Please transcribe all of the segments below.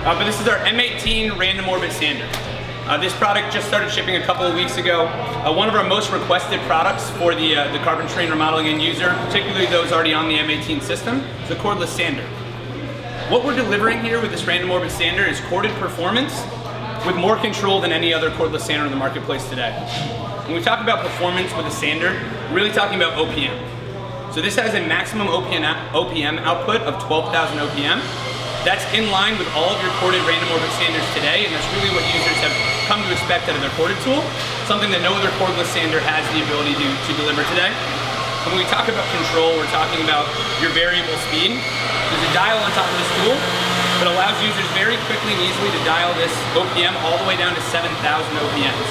But this is our M18 random orbit sander. This product just started shipping a couple of weeks ago. One of our most requested products for the carpentry and remodeling end user, particularly those already on the M18 system, is a cordless sander. What we're delivering here with this random orbit sander is corded performance with more control than any other cordless sander in the marketplace today. When we talk about performance with a sander, we're really talking about OPM. So this has a maximum OPM output of 12,000 OPM. That's in line with all of your corded random orbit sanders today, and that's really what users have come to expect out of their corded tool, something that no other cordless sander has the ability to deliver today. And when we talk about control, we're talking about your variable speed. There's a dial on top of this tool that allows users very quickly and easily to dial this OPM all the way down to 7,000 OPMs.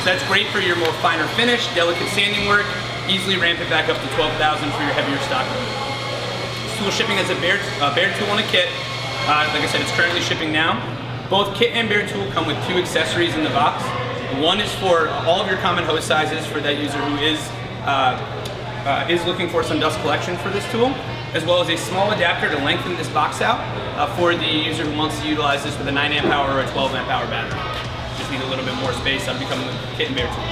So that's great for your more finer finish, delicate sanding work, easily ramp it back up to 12,000 for your heavier stock work. This tool is shipping as a bare tool in a kit. Like I said, it's currently shipping now. Both kit and bare tool come with 2 accessories in the box. One is for all of your common hose sizes for that user who is looking for some dust collection for this tool, as well as a small adapter to lengthen this box out for the user who wants to utilize this with a 9 amp hour or a 12 amp hour battery. Just need a little bit more space on becoming a kit and bare tool.